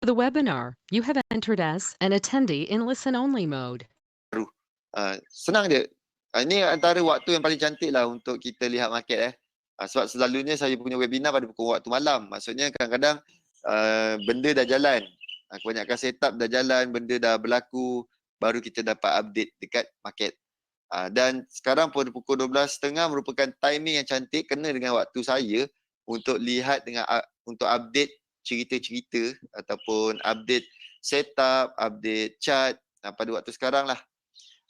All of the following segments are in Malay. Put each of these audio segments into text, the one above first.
the webinar. You have entered as an attendee in listen-only mode. Senang je. Ini antara waktu yang paling cantik lah untuk kita lihat market. Sebab selalunya saya punya webinar pada pukul waktu malam. Maksudnya kadang-kadang benda dah jalan. Kebanyakan setup dah jalan, benda dah berlaku, baru kita dapat update dekat market. Dan sekarang pada pukul 12.30 merupakan timing yang cantik kena dengan waktu saya untuk lihat dengan untuk update cerita-cerita ataupun update setup, update chart pada waktu sekarang lah.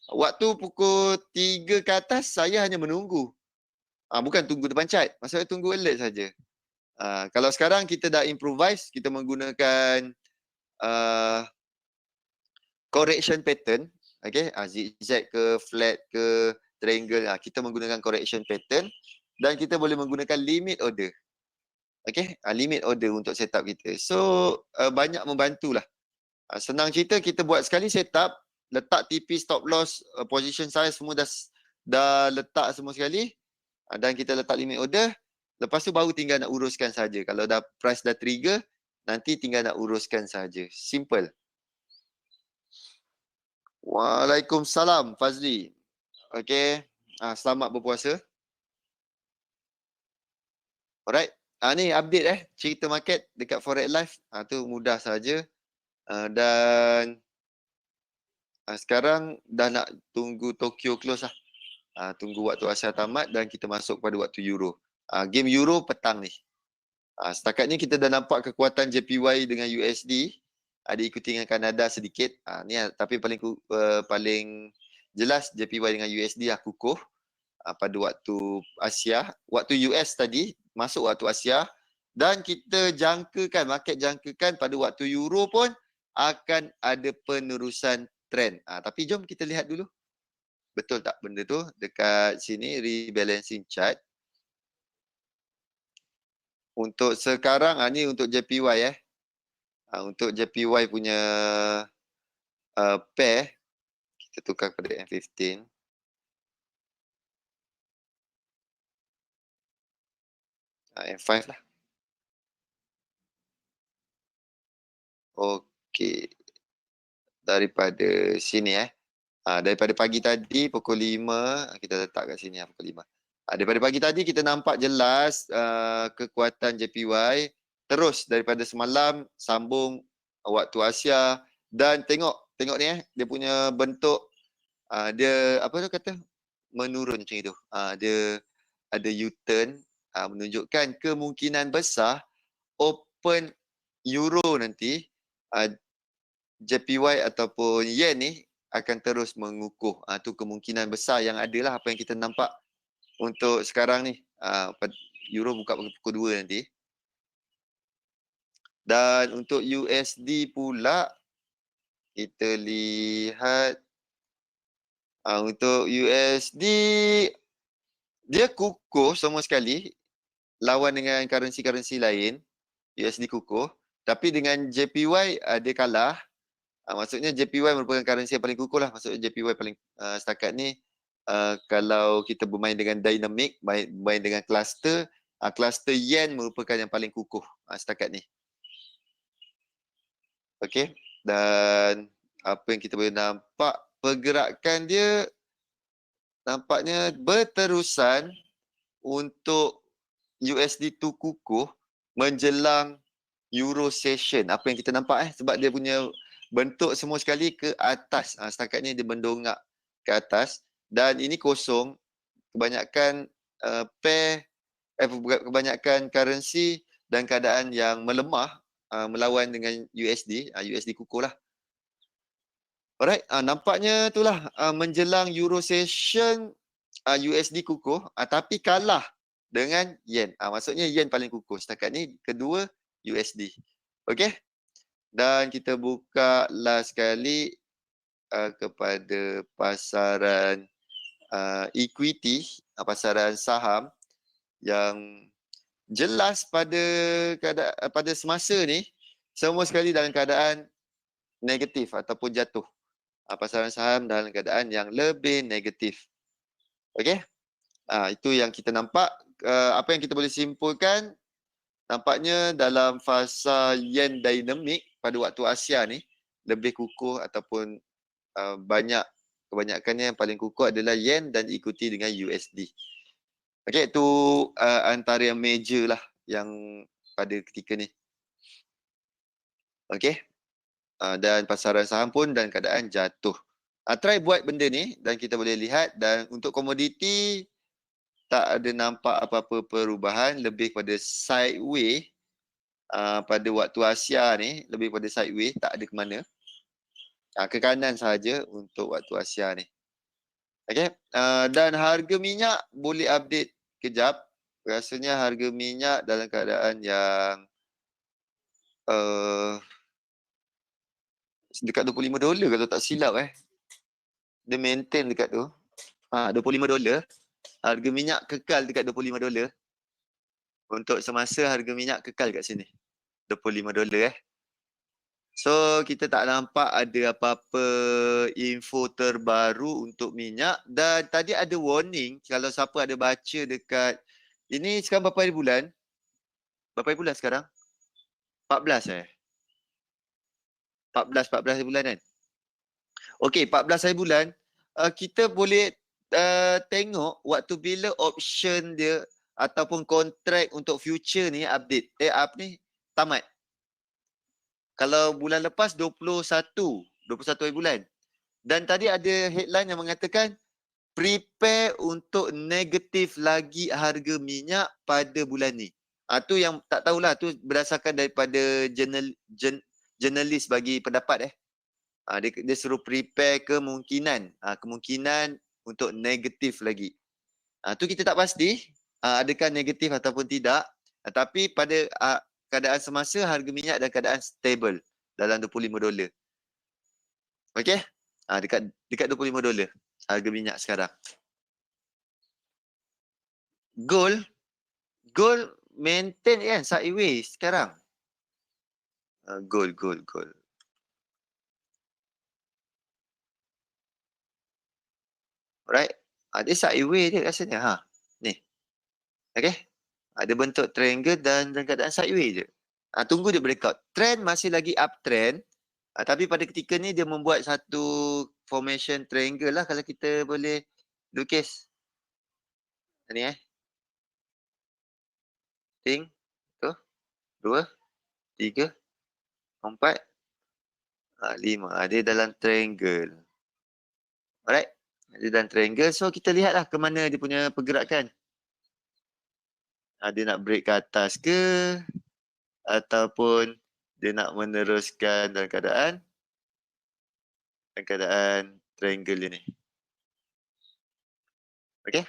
Waktu pukul 3 ke atas saya hanya menunggu. Bukan tunggu depan chat, maksudnya tunggu alert saja. Kalau sekarang kita dah improvise, kita menggunakan correction pattern, okay? Zigzag ke, flat ke, triangle, kita menggunakan correction pattern dan kita boleh menggunakan limit order. Okay? Limit order untuk setup kita. So, banyak membantulah. Senang cerita, kita buat sekali setup, letak TP, stop loss, position size semua dah letak semua sekali, dan kita letak limit order. Lepas tu baru tinggal nak uruskan saja. Kalau dah price dah trigger, nanti tinggal nak uruskan saja. Simple. Waalaikumsalam Fazli. Okay. Selamat berpuasa. Alright. Ni update cerita market dekat Forex Live. Tu mudah saja. Dan sekarang dah nak tunggu Tokyo close lah. Tunggu waktu Asia tamat dan kita masuk pada waktu Euro. Game Euro petang ni. Setakat ni kita dah nampak kekuatan JPY dengan USD. Ada ikuti dengan Kanada sedikit. Tapi paling jelas JPY dengan USD kukuh pada waktu Asia. Waktu US tadi masuk waktu Asia. Dan kita jangkakan, market jangkakan pada waktu Euro pun akan ada penerusan trend. Tapi jom kita lihat dulu. Betul tak benda tu? Dekat sini rebalancing chart. Untuk sekarang ni untuk JPY untuk JPY punya pair, kita tukar kepada M15. M5 lah. Okey. Daripada sini daripada pagi tadi pukul 5, kita letak kat sini pukul 5. Daripada pagi tadi kita nampak jelas kekuatan JPY terus daripada semalam sambung waktu Asia dan tengok ni dia punya bentuk dia apa tu kata menurun macam itu. Dia ada U-turn menunjukkan kemungkinan besar open Euro nanti JPY ataupun Yen ni akan terus mengukuh. Tu kemungkinan besar yang adalah apa yang kita nampak untuk sekarang ni. Euro buka pukul 2 nanti. Dan untuk USD pula, kita lihat untuk USD dia kukuh semua sekali lawan dengan currency-currency lain. USD kukuh. Tapi dengan JPY dia kalah. Maksudnya JPY merupakan currency yang paling kukuh lah. Maksudnya JPY paling setakat ni kalau kita bermain dengan dynamic, bermain dengan cluster, cluster Yen merupakan yang paling kukuh setakat ni. Okey. Dan apa yang kita boleh nampak, pergerakan dia nampaknya berterusan untuk USD tu kukuh menjelang Euro session. Apa yang kita nampak sebab dia punya bentuk semua sekali ke atas. Setakat ni dia mendongak ke atas dan ini kosong. Kebanyakan pair kebanyakan currency dan keadaan yang melemah melawan dengan USD. USD kukuh lah. Alright, nampaknya itulah menjelang Euro session USD kukuh tapi kalah dengan Yen. Maksudnya Yen paling kukuh. Setakat ni kedua USD. Okey. Dan kita buka last kali kepada pasaran equity, pasaran saham yang jelas pada semasa ni semua sekali dalam keadaan negatif ataupun jatuh. Pasaran saham dalam keadaan yang lebih negatif. Okey. Itu yang kita nampak. Apa yang kita boleh simpulkan, nampaknya dalam fasa Yen dynamic pada waktu Asia ni lebih kukuh ataupun kebanyakannya yang paling kukuh adalah yen dan diikuti dengan USD. Okey, itu antara yang major lah yang pada ketika ni. Okey. Dan pasaran saham pun dalam keadaan jatuh. Try buat benda ni dan kita boleh lihat, dan untuk komoditi tak ada nampak apa-apa perubahan, lebih pada sideways pada waktu Asia ni, lebih pada sideways, tak ada ke mana. Ke kanan sahaja untuk waktu Asia ni. Okey, dan harga minyak boleh update kejap. Rasanya harga minyak dalam keadaan yang dekat $25 kalau tak silap Dia maintain dekat tu. $25. Harga minyak kekal dekat $25. Untuk semasa harga minyak kekal kat sini. $25. So kita tak nampak ada apa-apa info terbaru untuk minyak, dan tadi ada warning kalau siapa ada baca dekat ini sekarang berapa hari bulan? Berapa hari bulan sekarang? 14 14 hari bulan kan? Okey, 14 hari bulan, kita boleh tengok waktu bila option dia ataupun kontrak untuk future ni update. Tamat. Kalau bulan lepas 21 hari bulan. Dan tadi ada headline yang mengatakan prepare untuk negatif lagi harga minyak pada bulan ni. Tu yang tak tahulah, tu berdasarkan daripada jurnalis bagi pendapat dia suruh prepare kemungkinan untuk negatif lagi. Tu kita tak pasti adakah negatif ataupun tidak. Tapi pada keadaan semasa harga minyak dalam keadaan stable dalam $25. Okey? Dekat $25 harga minyak sekarang. Gold maintain kan sideways sekarang. Gold. Alright. Dia sideways dia rasanya. Ni. Okey? Ada bentuk triangle dan dalam keadaan sideways je. Tunggu dia breakout. Trend masih lagi uptrend. Tapi pada ketika ni dia membuat satu formation triangle lah kalau kita boleh lukis. Ni Ting. 1, 2, 3, 4, 5. Dia dalam triangle. Alright. Dia dalam triangle. So kita lihatlah ke mana dia punya pergerakan. Dia nak break ke atas ke, ataupun dia nak meneruskan dalam keadaan triangle dia ni. Okey.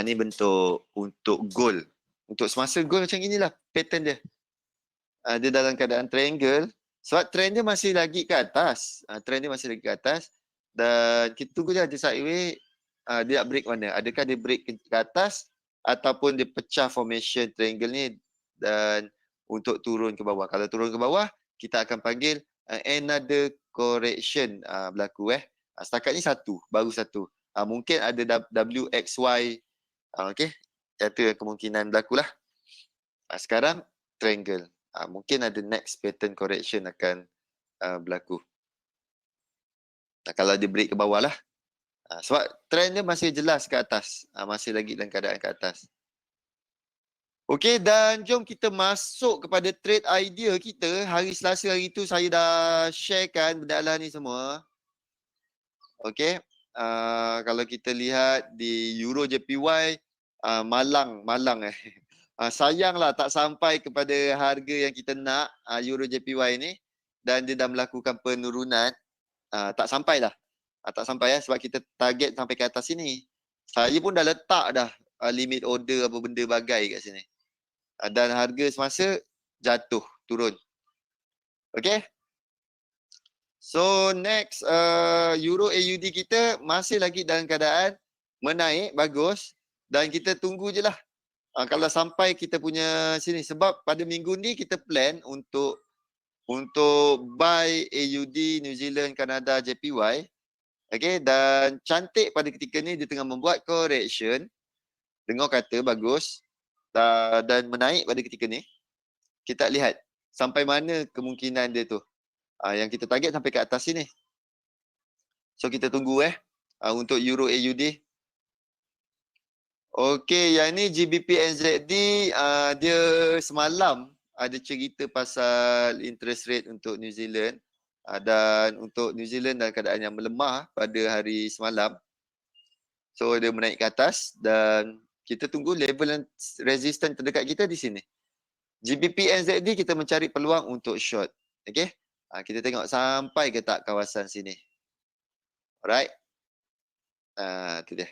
Ni bentuk untuk gold. Untuk semasa gold macam inilah pattern dia. Dia dalam keadaan triangle. Sebab trend dia masih lagi ke atas. Dan kita tunggu je sideways. Dia nak break mana. Adakah dia break ke atas ataupun dia pecah formation triangle ni dan untuk turun ke bawah. Kalau turun ke bawah, kita akan panggil another correction berlaku Setakat ni baru satu. Mungkin ada WXY. Okey. Itu kemungkinan berlaku lah. Sekarang triangle. Mungkin ada next pattern correction akan berlaku. Kalau dia break ke bawah lah. Sebab trend dia masih jelas ke atas. Masih lagi dalam keadaan ke atas. Okey, dan jom kita masuk kepada trade idea kita. Hari Selasa hari tu saya dah sharekan benda ni semua. Okey. Kalau kita lihat di Euro JPY, malang sayanglah tak sampai kepada harga yang kita nak Euro JPY ni, dan dia dah melakukan penurunan. Tak sampai sebab kita target sampai ke atas sini. Saya pun dah letak dah limit order apa benda bagai kat sini. Dan harga semasa jatuh, turun. Okay. So next Euro AUD kita masih lagi dalam keadaan menaik, bagus. Dan kita tunggu je lah. Kalau sampai kita punya sini. Sebab pada minggu ni kita plan untuk buy AUD, New Zealand, Kanada, JPY. Okay, dan cantik pada ketika ni dia tengah membuat correction. Dengar kata bagus. Dan menaik pada ketika ni. Kita lihat sampai mana kemungkinan dia tu. Yang kita target sampai ke atas sini. So kita tunggu untuk Euro AUD. Okey, yang ni GBP NZD dia semalam ada cerita pasal interest rate untuk New Zealand. Dan untuk New Zealand dalam keadaan yang melemah pada hari semalam. So dia menaik ke atas dan kita tunggu level yang resistant terdekat kita di sini. GBP NZD kita mencari peluang untuk short. Okey. Kita tengok sampai ke tak kawasan sini. Alright. Tu dia.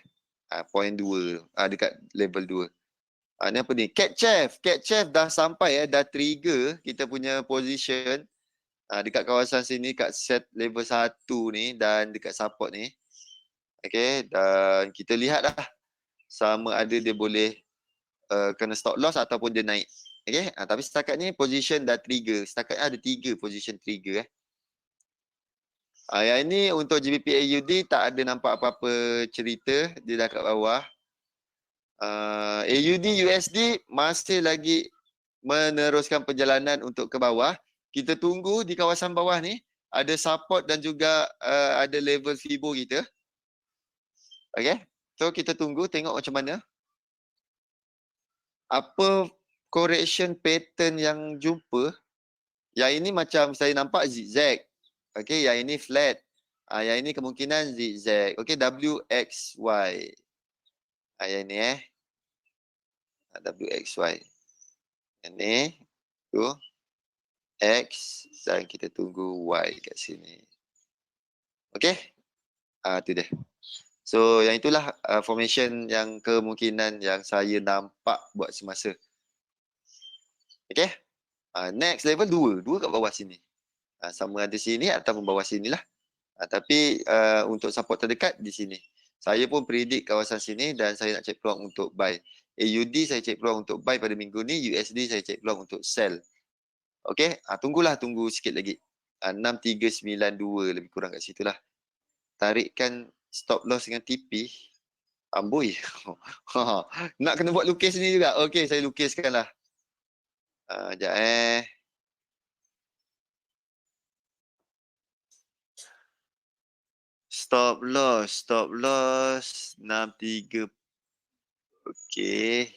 Point 2. Dekat level 2. Ni apa ni? Cat Chef dah sampai dah trigger kita punya position dekat kawasan sini kat set level 1 ni dan dekat support ni. Okey, dan kita lihat dah sama ada dia boleh kena stop loss ataupun dia naik. Okey, tapi setakat ni position dah trigger. Setakat ada 3 position trigger Yang ini untuk GBP AUD tak ada nampak apa-apa cerita, dia dah kat bawah. AUD USD masih lagi meneruskan perjalanan untuk ke bawah. Kita tunggu di kawasan bawah ni ada support dan juga ada level Fibo kita. Okay, so kita tunggu tengok macam mana. Apa correction pattern yang jumpa. Yang ini macam saya nampak zigzag. Okay, yang ini flat. Yang ini kemungkinan zigzag. Okay, WXY. Yang ini WXY. Yang ni tu X dan kita tunggu Y kat sini. Okay, tu dia. So yang itulah formation yang kemungkinan yang saya nampak buat semasa. Okay, next level 2 kat bawah sini. Sama ada sini ataupun bawah sini lah. Tapi untuk support terdekat di sini. Saya pun predict kawasan sini dan saya nak cek peluang untuk buy. AUD saya cek peluang untuk buy pada minggu ni. USD saya cek peluang untuk sell. Okay, tunggu sikit lagi. 6392 lebih kurang kat situ lah. Tarikkan stop loss dengan TP. Amboi. Nak kena buat lukis ni juga. Okay, saya lukiskan lah. Sekejap Stop loss 63. Okey.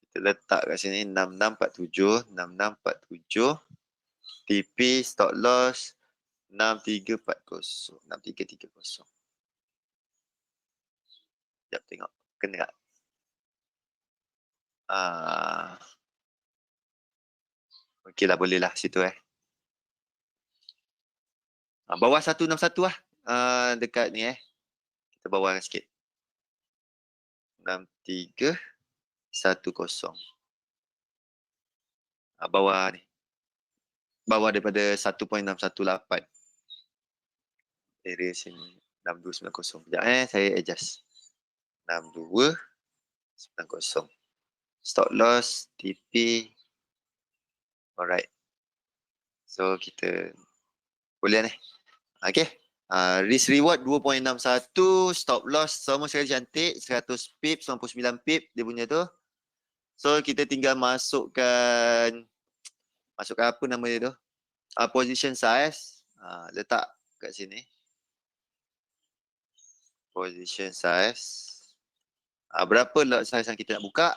Kita letak kat sini 6647, 6647. TP stop loss 6340, 6330. Sekejap tengok. Kena tak? Okey lah, boleh lah situ bawah 161 lah. Dekat ni Kita bawah sikit. 6310. Bawah ni. Bawah daripada 1.618. Area sini 6290. Sekejap saya adjust. 6290. Stop loss TP. Alright. So kita boleh ni. Okay. Risk reward 2.61. Stop loss sama sekali cantik. 100 pip, 99 pip dia punya tu. So kita tinggal masukkan apa nama dia tu? Position size. Letak kat sini. Position size. Berapa lot size yang kita nak buka?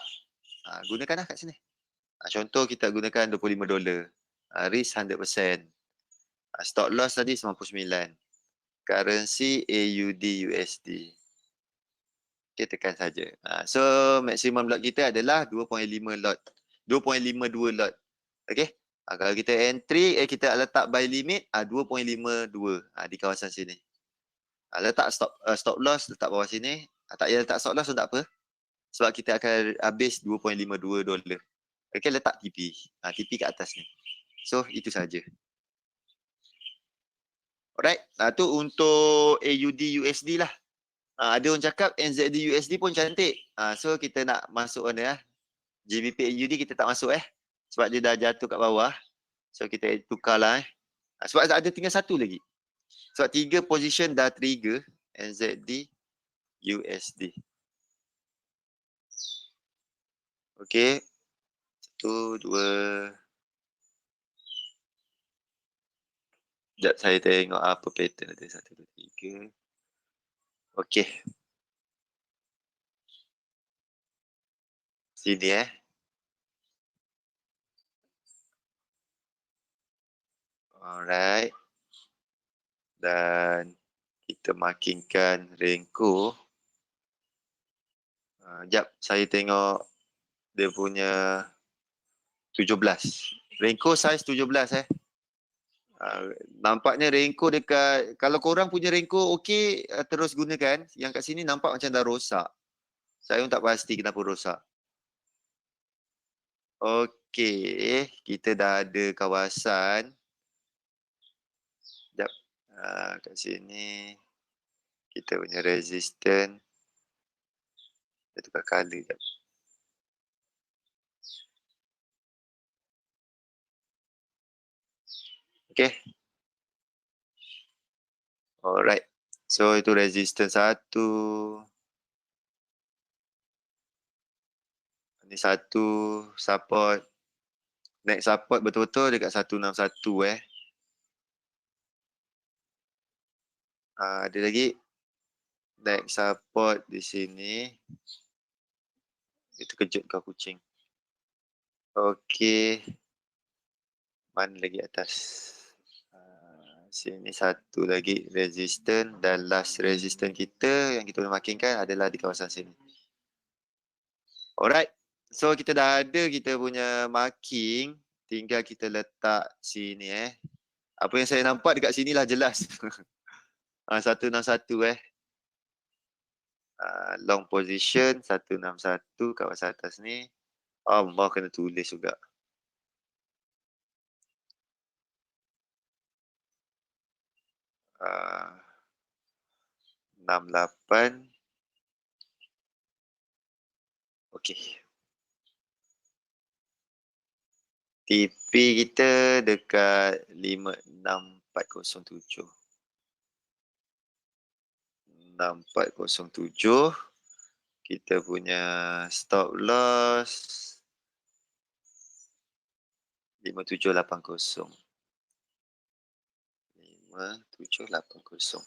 Gunakanlah kat sini. Contoh kita gunakan $25. Risk 100%. Stop loss tadi 99. Currency AUD USD. Okay, tekan saja. So maximum lot kita adalah 2.5 lot. 2.52 lot. Okay. Kalau kita entry, kita letak buy limit 2.52 di kawasan sini. Letak stop loss letak bawah sini. Tak payah letak stop loss pun tak apa. Sebab kita akan habis $2.52. Okay, letak TP. TP kat atas ni. So itu saja. Alright, tu untuk AUD USD lah. Ada orang cakap NZD USD pun cantik. So kita nak masuk mana GBP AUD kita tak masuk sebab dia dah jatuh kat bawah. So kita tukarlah sebab ada tinggal satu lagi. Sebab 3 position dah trigger NZD USD. Okay. 1, 2. Sekejap saya tengok apa pattern ada. 1, 2, 3. Okey. Sini Alright. Dan kita markingkan Renko. Sekejap saya tengok dia punya 17. Renko size 17 nampaknya Renko dekat, kalau korang punya Renko okey, terus gunakan. Yang kat sini nampak macam dah rosak. Saya pun tak pasti kenapa rosak. Okey, kita dah ada kawasan. Sekejap. Kat sini kita punya resistance. Kita tukar color sekejap. Okay. Alright. So itu resistance 1. Ini 1 support. Next support betul-betul dekat 161 ada lagi. Next support di sini. Itu kejut kau kucing. Okey. Mana lagi atas? Sini satu lagi resistance dan last resistance kita yang kita boleh markingkan adalah di kawasan sini. Alright. So kita dah ada kita punya marking. Tinggal kita letak sini Apa yang saya nampak dekat sini lah jelas. 161 long position 161 kawasan atas ni. Allah kena tulis juga. 68. Okey. TP kita dekat 56407. 6407. Kita punya stop loss 5780. 5780.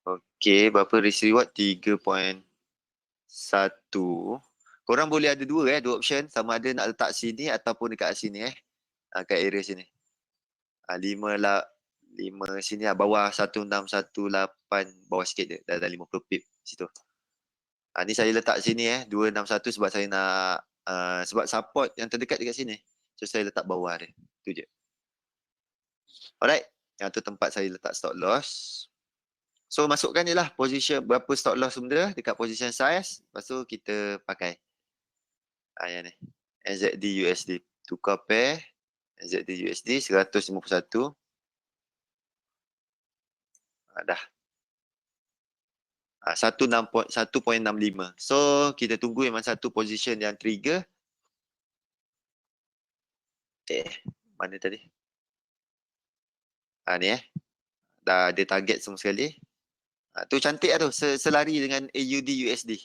Okey, berapa risk reward? 3.1. Korang boleh ada dua option, sama ada nak letak sini ataupun dekat sini kat area sini. 5 sini bawah 1618, bawah sikit je, dah 50 pip situ. Ni saya letak sini 261 sebab saya nak sebab support yang terdekat dekat sini. So saya letak bawah dia. Tu je. Alright. Yang tu tempat saya letak stop loss. So masukkan je lah position berapa stop loss benda dekat position size. Lepas tu kita pakai. Yang ni. NZD USD. Tukar pair. NZD USD 151. Dah. 1.65. So kita tunggu memang satu position yang trigger. Mana tadi? Ni dah ada target semua sekali. Tu cantik lah tu, selari dengan AUD USD.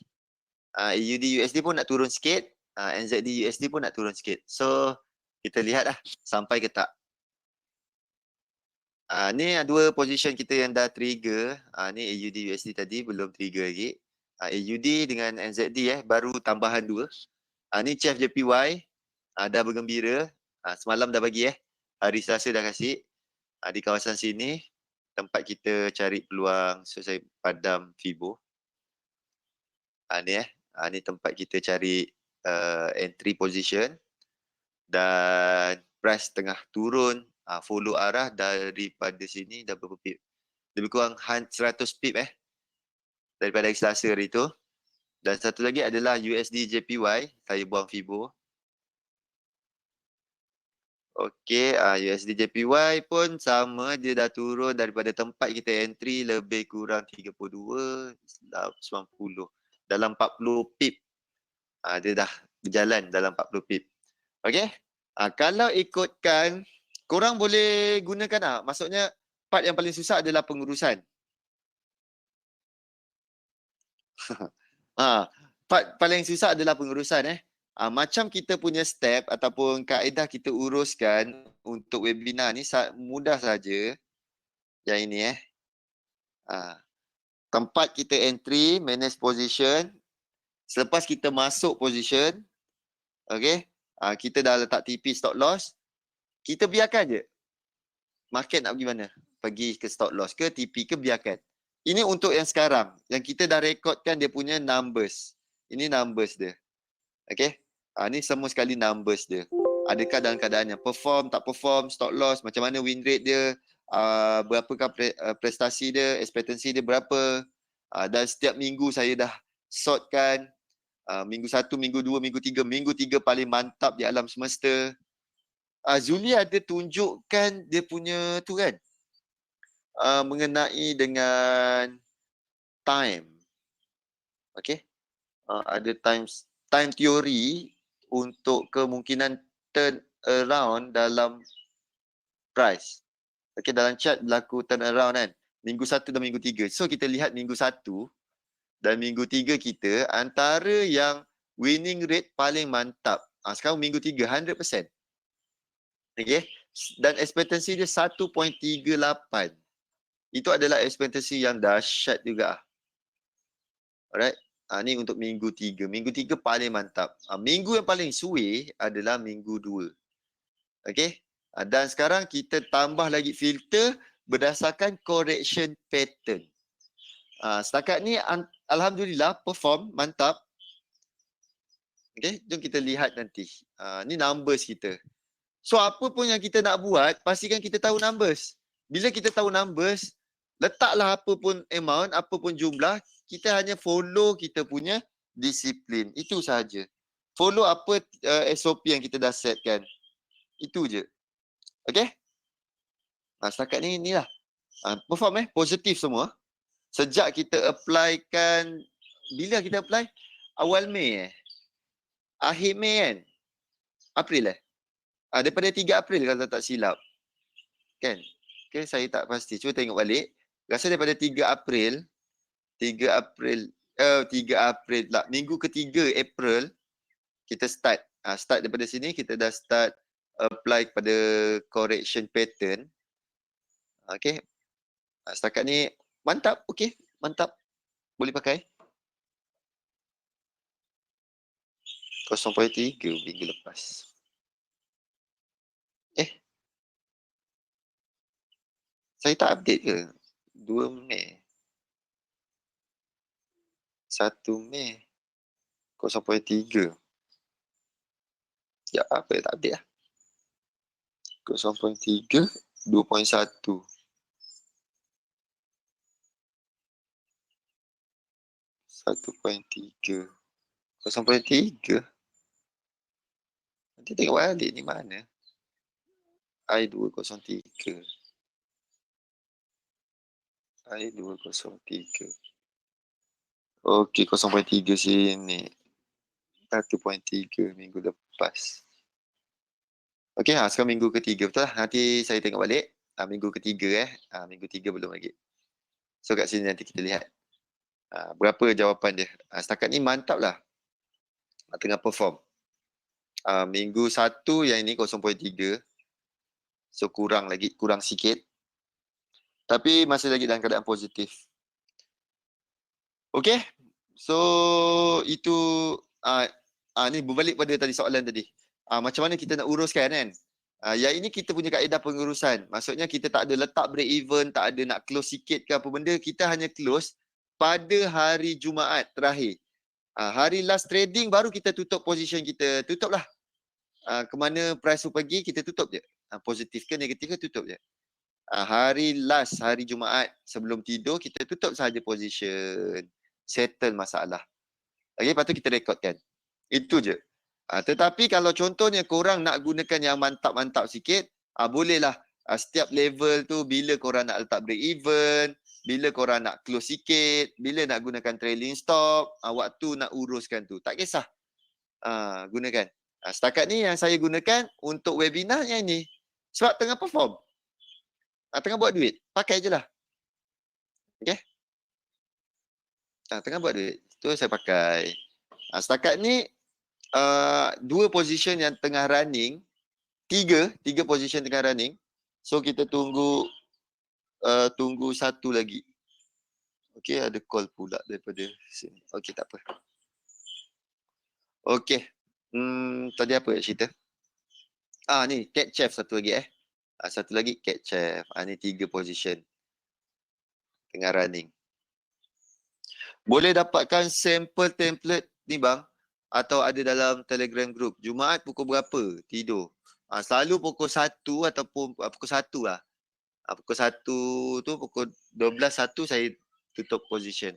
AUD USD pun nak turun sikit, NZD USD pun nak turun sikit. So kita lihat lah sampai ke tak. Ni dua position kita yang dah trigger. Ni AUD USD tadi belum trigger lagi. AUD dengan NZD baru tambahan 2. Ni Chef JPY dah bergembira. Semalam dah bagi hari Selasa dah kasih. Di kawasan sini tempat kita cari peluang. So saya padam Fibo. Ni tempat kita cari entry position. Dan price tengah turun, follow arah daripada sini dah berapa pip? Lebih kurang 100 pip daripada hari Selasa hari tu. Dan satu lagi adalah USD JPY, saya buang Fibo. Okey, USD JPY pun sama, dia dah turun daripada tempat kita entry lebih kurang 32, 90. Dalam 40 pip. Dia dah berjalan dalam 40 pip. Okey? Kalau ikutkan, korang boleh gunakan maksudnya part yang paling susah adalah pengurusan. Part paling susah adalah pengurusan macam kita punya step ataupun kaedah kita uruskan untuk webinar ni mudah saja. Yang ini tempat kita entry, manage position. Selepas kita masuk position, okay, kita dah letak TP stop loss, kita biarkan je. Market nak pergi mana? Pergi ke stop loss ke TP ke, biarkan. Ini untuk yang sekarang. Yang kita dah rekodkan dia punya numbers. Ini numbers dia. Okay. Ni semua sekali numbers dia. Adakah dalam keadaan yang perform, tak perform, stop loss, macam mana win rate dia, berapakah prestasi dia, expectancy dia berapa. Dan setiap minggu saya dah sortkan. Minggu 1, minggu 2, minggu 3. Minggu 3 paling mantap di alam semesta. Zuli ada tunjukkan dia punya tu kan, mengenai dengan time. Okay. Ada time theory untuk kemungkinan turn around dalam price. Okay, dalam chart berlaku turn around kan. Minggu 1 dan minggu 3. So kita lihat minggu 1 dan minggu 3 kita antara yang winning rate paling mantap. Sekarang minggu 3 100%. Okay. Dan ekspektasi dia 1.38. Itu adalah ekspektasi yang dahsyat juga. Alright. Ni untuk minggu 3. Minggu 3 paling mantap. Minggu yang paling suwe adalah minggu 2. Okay. Dan sekarang kita tambah lagi filter berdasarkan correction pattern. Setakat ni alhamdulillah perform mantap. Okay. Jom kita lihat nanti. Ni numbers kita. So apa pun yang kita nak buat, pastikan kita tahu numbers. Bila kita tahu numbers, letaklah apa pun amount, apa pun jumlah, kita hanya follow kita punya disiplin. Itu sahaja. Follow apa SOP yang kita dah setkan. Itu je. Okay? Setakat ni inilah. Perform positif semua. Sejak kita applykan, bila kita apply? Awal Mei Akhir Mei kan? April daripada 3 April kalau tak silap. Kan? Okay, saya tak pasti. Cuba tengok balik. Rasa daripada 3 April lah. Minggu ketiga April kita start. Start daripada sini kita dah start apply kepada correction pattern. Okay. Setakat ni mantap. Okay. Mantap. Boleh pakai. 0.3 minggu lepas. Saya tak update ke? 2 Mei. 1 Mei. 0.3. Ya, apa tak update lah. 0.3, 2.1. 1.3. 0.3. Nanti tengok balik ni mana. I203. I203. Okey, 0.3 sini. 1.3 minggu lepas. Okey, sekarang minggu ketiga. Betul lah. Nanti saya tengok balik. Minggu ketiga minggu 3 belum lagi. So kat sini nanti kita lihat. Berapa jawapan dia. Setakat ni mantap lah. Tengah perform. Minggu 1 yang ini 0.3. So kurang sikit. Tapi masih lagi dalam keadaan positif. Okay. So itu ni berbalik pada tadi soalan tadi. Macam mana kita nak uruskan kan? Yang ini kita punya kaedah pengurusan. Maksudnya kita tak ada letak break even, tak ada nak close sikit ke apa benda. Kita hanya close pada hari Jumaat terakhir. Hari last trading baru kita tutup position kita. Tutup lah. Kemana price tu pergi, kita tutup je. Positif ke negatif ke, tutup je. Hari last, hari Jumaat sebelum tidur, kita tutup sahaja position. Settle masalah. Okay, lepas tu kita rekodkan. Itu je. Tetapi kalau contohnya korang nak gunakan yang mantap-mantap sikit, bolehlah setiap level tu bila korang nak letak break even, bila korang nak close sikit, bila nak gunakan trailing stop, waktu nak uruskan tu. Tak kisah. Gunakan. Setakat ni yang saya gunakan untuk webinar yang ni. Sebab tengah perform. Tengah buat duit. Pakai je lah. Okay. Tengah buat duit. Tu saya pakai. Setakat ni, 2 position yang tengah running, tiga position tengah running. So kita tunggu satu lagi. Okey, ada call pula daripada sini. Okey, tak apa. Okey. Tadi apa nak cerita? Ni cat chef satu lagi satu lagi cat chef. Ni 3 position tengah running. Boleh dapatkan sampel template ni bang, atau ada dalam Telegram group. Jumaat pukul berapa tidur? Selalu pukul 1 ataupun pukul 1 lah. Pukul 1 tu, pukul 12.1 saya tutup position.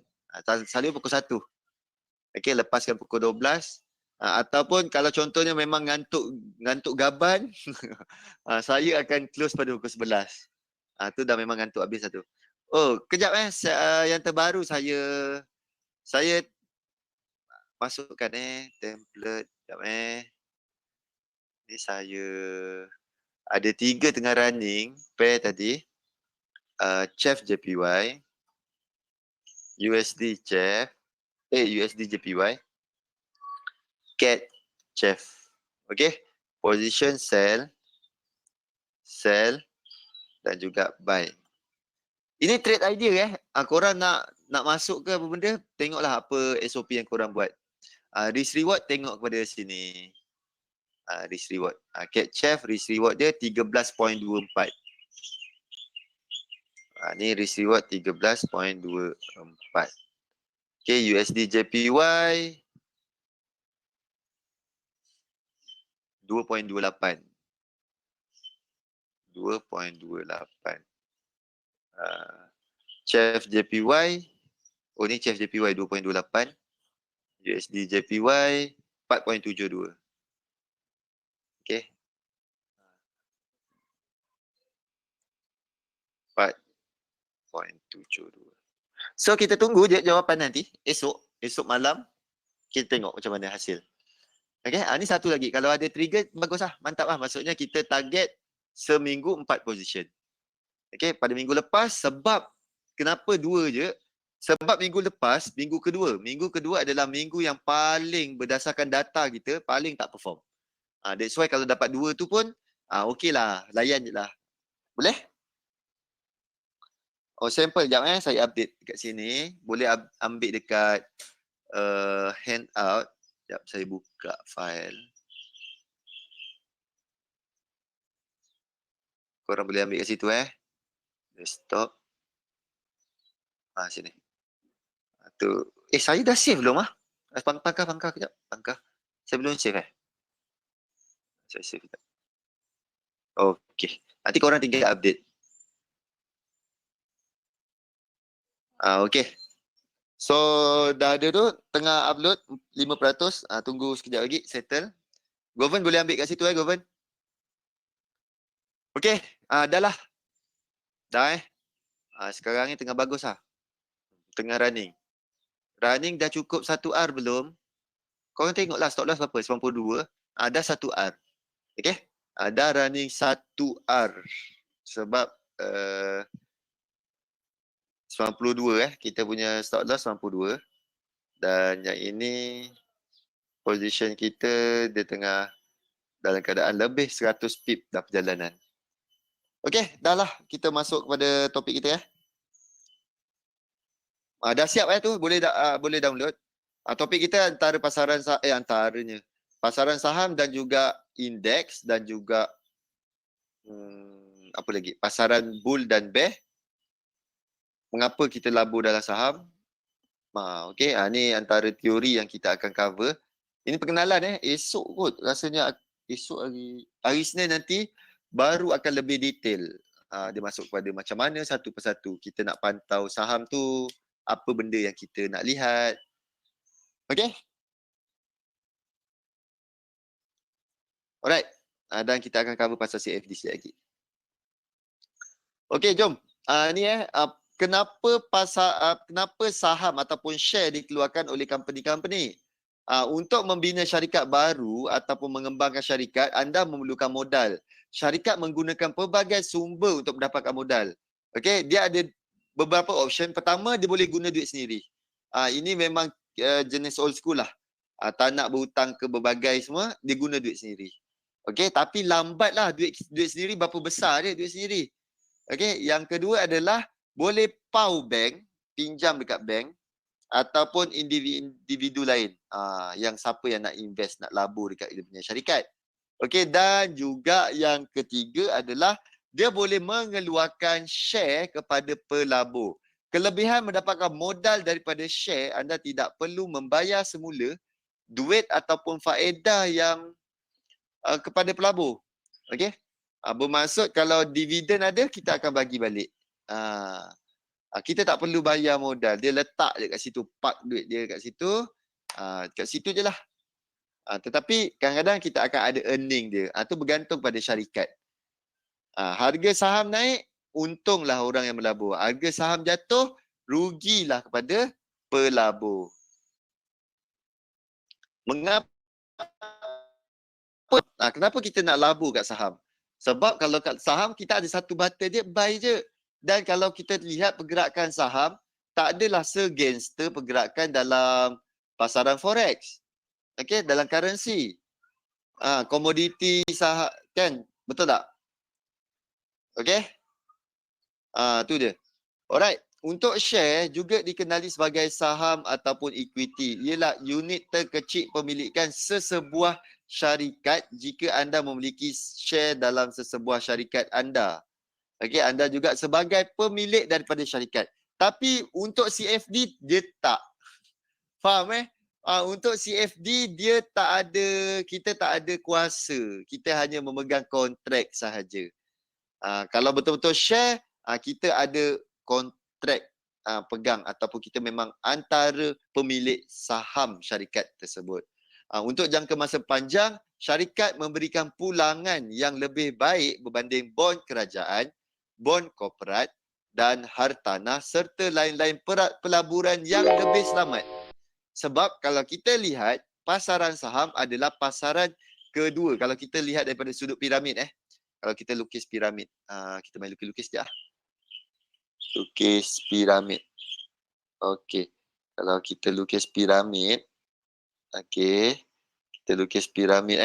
Selalu pukul 1. Okey, lepaskan pukul 12. Ataupun kalau contohnya memang ngantuk gaban, saya akan close pada pukul 11. Tu dah memang ngantuk habis satu. Oh, kejap yang terbaru saya masukkan template. Sekejap Ni saya ada 3 tengah running pair tadi. Chef JPY, USD Chef, USD JPY, Cat Chef. Okay, position sell dan juga buy. Ini trade idea korang nak masuk ke apa benda, tengoklah apa SOP yang korang buat. Risk reward tengok kepada sini. Risk reward. Cat Chef risk reward dia 13.24. Ni risk reward 13.24. Okay, USD JPY 2.28. 2.28. Chef JPY, ni Chef JPY 2.28. USD JPY 4.72. Okay. 4.72. So kita tunggu je jawapan nanti. Esok malam kita tengok macam mana hasil. Okay, ni satu lagi. Kalau ada trigger, bagus lah. Mantap lah. Maksudnya kita target seminggu 4 position. Okay, pada minggu lepas, sebab kenapa 2 je? Sebab minggu lepas, minggu kedua adalah minggu yang paling berdasarkan data kita, paling tak perform. That's why kalau dapat 2 tu pun, okey lah. Layan je lah. Boleh? Sampel sekejap saya update dekat sini. Boleh ambil dekat handout. Sekejap saya buka file. Korang boleh ambil kat situ Desktop. Sini. Tu. Saya dah save belum Pangkah kejap. Pangkah. Saya belum save Saya save kejap. Okey. Nanti korang tinggal update. Okey. So dah ada tu, tengah upload 5%. Tunggu sekejap lagi settle. Govan boleh ambil kat situ Govan. Okey, dah lah. Dah sekarang ni tengah bagus Tengah running. Running dah cukup 1R belum? Korang tengoklah stop loss berapa? 92. Dah 1R. Okey? Dah running 1R. Sebab 92 kita punya stop loss 92. Dan yang ini position kita dia tengah dalam keadaan lebih 100 pip dah perjalanan. Okey, dah lah kita masuk kepada topik kita dah siap tu, boleh download. Topik kita antara pasaran saham dan juga indeks dan juga apa lagi? Pasaran bull dan bear. Mengapa kita labur dalam saham? Okey, ni antara teori yang kita akan cover. Ini perkenalan esok kot rasanya, esok hari Isnin nanti baru akan lebih detail. Dia masuk kepada macam mana satu persatu kita nak pantau saham tu, apa benda yang kita nak lihat. Okey? Alright. Dan kita akan cover pasal CFD sekejap lagi. Okey, jom. Ni kenapa saham ataupun share dikeluarkan oleh company-company? Untuk membina syarikat baru ataupun mengembangkan syarikat, anda memerlukan modal. Syarikat menggunakan pelbagai sumber untuk mendapatkan modal. Okey, dia ada beberapa option. Pertama, dia boleh guna duit sendiri. Ini memang jenis old school lah. Tak nak berhutang ke berbagai semua, dia guna duit sendiri. Okey, tapi lambatlah duit sendiri berapa besar dia duit sendiri. Okey, yang kedua adalah boleh power bank, pinjam dekat bank ataupun individu lain. Yang siapa yang nak invest, nak labur dekat dia punya syarikat. Okey, dan juga yang ketiga adalah dia boleh mengeluarkan share kepada pelabur. Kelebihan mendapatkan modal daripada share, anda tidak perlu membayar semula duit ataupun faedah yang kepada pelabur. Okey? Bermaksud kalau dividen ada, kita akan bagi balik. Kita tak perlu bayar modal. Dia letak je kat situ, park duit dia kat situ. Kat situ je lah. Tetapi kadang-kadang kita akan ada earning dia. Itu bergantung pada syarikat. Harga saham naik, untunglah orang yang melabur. Harga saham jatuh, rugilah kepada pelabur. Mengapa? Kenapa kita nak labur kat saham? Sebab kalau kat saham kita ada satu button dia, buy je. Dan kalau kita lihat pergerakan saham, tak adalah segangster pergerakan dalam pasaran forex. Okey, dalam currency. Komoditi saham kan, betul tak? Okey? Tu dia. Alright. Untuk share juga dikenali sebagai saham ataupun equity. Ialah unit terkecil pemilikan sesebuah syarikat jika anda memiliki share dalam sesebuah syarikat anda. Okey, anda juga sebagai pemilik daripada syarikat. Tapi untuk CFD dia tak. Faham untuk CFD dia tak ada, kita tak ada kuasa. Kita hanya memegang kontrak sahaja. Kalau betul-betul share, kita ada kontrak pegang ataupun kita memang antara pemilik saham syarikat tersebut. Untuk jangka masa panjang, syarikat memberikan pulangan yang lebih baik berbanding bond kerajaan, bond korporat dan hartanah serta lain-lain pelaburan yang lebih selamat. Sebab kalau kita lihat, pasaran saham adalah pasaran kedua. Kalau kita lihat daripada sudut piramid kalau kita lukis piramid, kita main lukis-lukis je Lukis piramid. Okey. Kalau kita lukis piramid, okey. Kita lukis piramid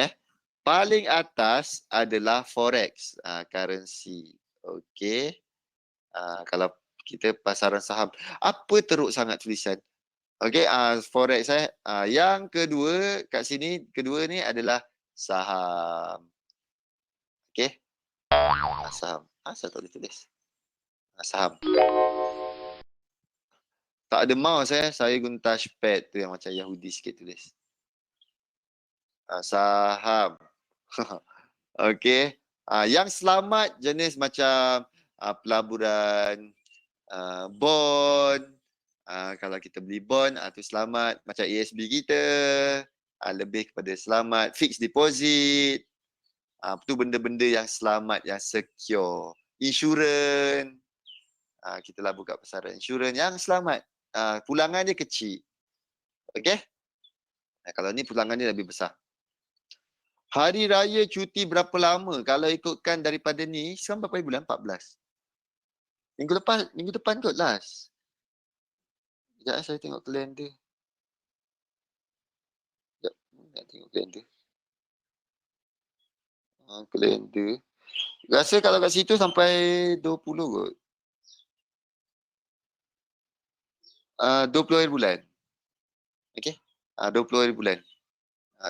Paling atas adalah forex, currency. Okey. Kalau kita pasaran saham, apa teruk sangat tulisan? Okey, forex yang kedua kat sini, kedua ni adalah saham. Okey. Saham. Asal tak boleh tulis. Saham. Tak ada mouse saya guna touchpad tu yang macam Yahudi sikit tulis. Saham. Okey. Yang selamat jenis macam pelaburan, bond. Kalau kita beli bond, tu selamat. Macam ASB kita, lebih kepada selamat. Fixed deposit. Tu benda-benda yang selamat, yang secure. Insurans. Kita labur kat pasaran insurans yang selamat. Pulangan dia kecil. Okey? Kalau ni pulangan dia lebih besar. Hari raya cuti berapa lama? Kalau ikutkan daripada ni, sekarang berapa bulan? 14. Minggu depan kot last. Sekejap saya tengok kalender. Sekejap, nak tengok kalender. Kalender. Rasa kalau kat situ sampai 20 kot. 20 hari bulan. Okey? 20 hari bulan.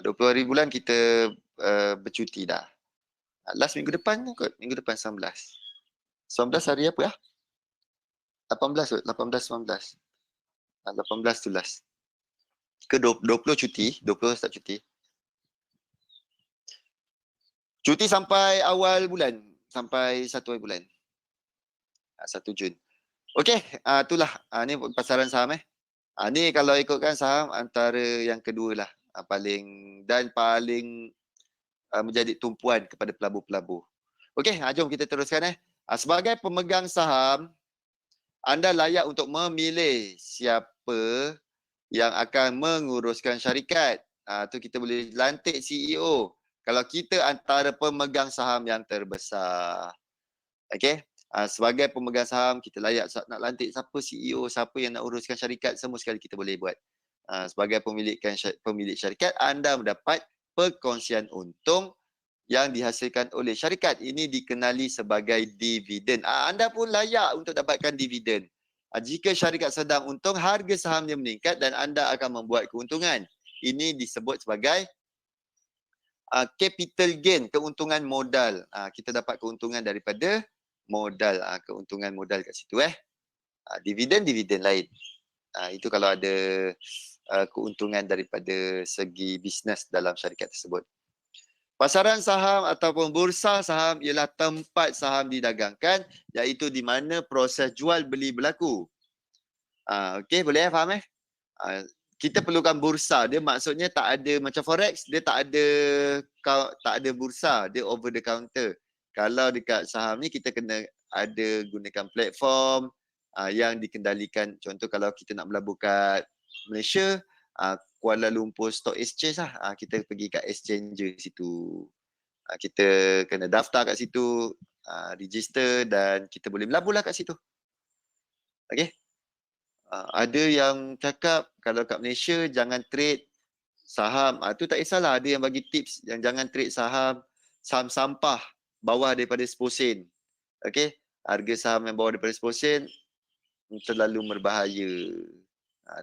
20 hari bulan kita bercuti dah. Last minggu depan kot. Minggu depan 19. 19 hari apa 18 kot. 18, 19. 18 tu last. Ke 20 cuti. 20 start cuti. Cuti sampai awal bulan. Sampai 1 hari bulan. 1 Jun. Okey, itulah. Ni pasaran saham ni kalau ikutkan saham antara yang kedua lah. Paling menjadi tumpuan kepada pelabur-pelabur. Okey, jom kita teruskan sebagai pemegang saham, anda layak untuk memilih siapa yang akan menguruskan syarikat. Tu kita boleh lantik CEO. Kalau kita antara pemegang saham yang terbesar. Okey. Sebagai pemegang saham, kita layak nak lantik siapa CEO, siapa yang nak uruskan syarikat, semua sekali kita boleh buat. Sebagai pemilik syarikat, anda mendapat perkongsian untung yang dihasilkan oleh syarikat. Ini dikenali sebagai dividen. Anda pun layak untuk dapatkan dividen. Jika syarikat sedang untung, harga sahamnya meningkat dan anda akan membuat keuntungan. Ini disebut sebagai capital gain, keuntungan modal. Kita dapat keuntungan daripada modal. Keuntungan modal kat situ. Dividen lain. Itu kalau ada keuntungan daripada segi bisnes dalam syarikat tersebut. Pasaran saham ataupun bursa saham ialah tempat saham didagangkan, iaitu di mana proses jual beli berlaku. Okey, boleh faham kita perlukan bursa. Dia maksudnya tak ada macam forex, dia tak ada bursa, dia over the counter. Kalau dekat saham ni kita kena ada gunakan platform yang dikendalikan. Contoh kalau kita nak berlabur kat Malaysia, Kuala Lumpur Stock Exchange lah. Kita pergi kat exchanger situ. Kita kena daftar kat situ, register dan kita boleh berlabur lah kat situ. Okey. Ada yang cakap kalau kat Malaysia jangan trade saham. Tu tak kisahlah. Ada yang bagi tips yang jangan trade saham sampah bawah daripada 10 sen. Okey. Harga saham yang bawah daripada 10 sen terlalu berbahaya.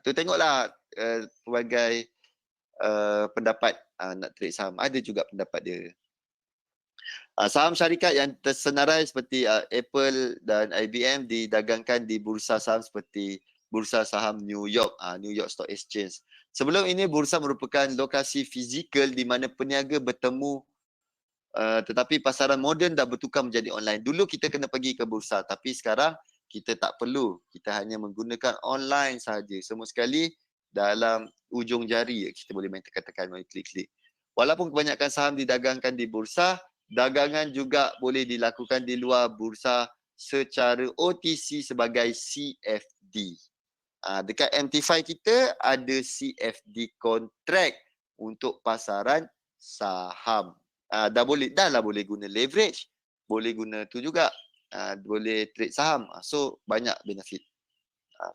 Tu tengoklah pelbagai pendapat nak trade saham. Ada juga pendapat dia. Saham syarikat yang tersenarai seperti Apple dan IBM didagangkan di bursa saham seperti bursa saham New York, New York Stock Exchange. Sebelum ini, bursa merupakan lokasi fizikal di mana peniaga bertemu, tetapi pasaran moden dah bertukar menjadi online. Dulu kita kena pergi ke bursa, tapi sekarang kita tak perlu. Kita hanya menggunakan online sahaja. Semua sekali dalam ujung jari kita boleh main tekan-tekan, boleh klik-klik. Walaupun kebanyakan saham didagangkan di bursa, dagangan juga boleh dilakukan di luar bursa secara OTC sebagai CFD. Dekat MT5 kita ada CFD contract untuk pasaran saham. Dah lah boleh guna leverage, boleh guna tu juga, boleh trade saham. So banyak benefit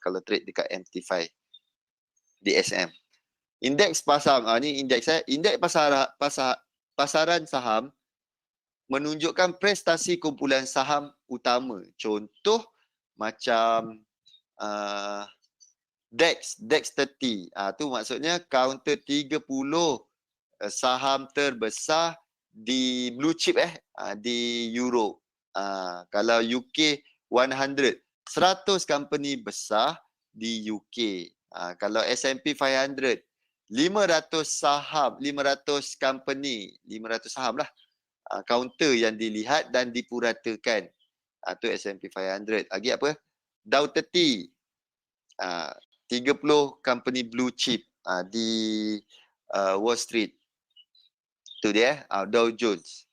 kalau trade dekat MT5 DSM. Indeks pasar, ni indeks indeks pasaran saham menunjukkan prestasi kumpulan saham utama. Contoh macam DAX 30. Tu maksudnya counter 30 saham terbesar di blue chip di Europe. Kalau UK 100 company besar di UK. Kalau S&P 500 500 saham, 500 company, 500 saham lah. Counter yang dilihat dan dipuratakan. Tu S&P 500. Lagi apa? Dow 30. 30 company blue chip di Wall Street. Tu dia, Dow Jones.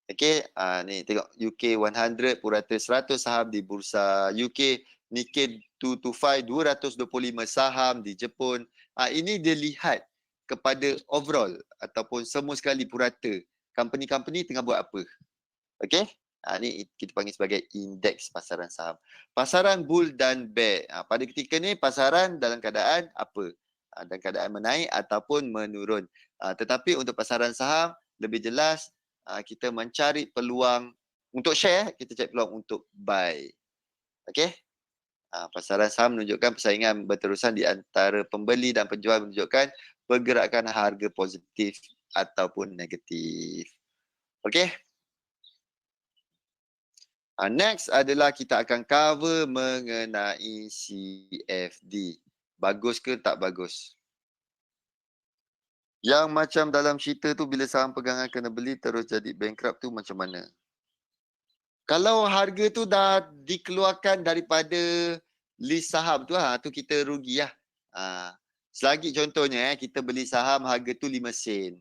Okey, ni tengok UK 100 purata 100 saham di bursa UK, Nikkei 225 225 saham di Jepun. Ini dia lihat kepada overall ataupun semua sekali purata company-company tengah buat apa. Okey? Ni kita panggil sebagai indeks pasaran saham. Pasaran bull dan bear. Pada ketika ni pasaran dalam keadaan apa? Dalam keadaan menaik ataupun menurun. Tetapi untuk pasaran saham lebih jelas kita mencari peluang untuk share, kita cari peluang untuk buy. Okey? Pasaran saham menunjukkan persaingan berterusan di antara pembeli dan penjual, menunjukkan pergerakan harga positif ataupun negatif. Okey? Next adalah kita akan cover mengenai CFD. Bagus ke tak bagus? Yang macam dalam cerita tu bila saham pegangan kena beli terus jadi bankrupt tu macam mana? Kalau harga tu dah dikeluarkan daripada list saham tu, tu kita rugi lah. Selagi contohnya kita beli saham harga tu 5 sen.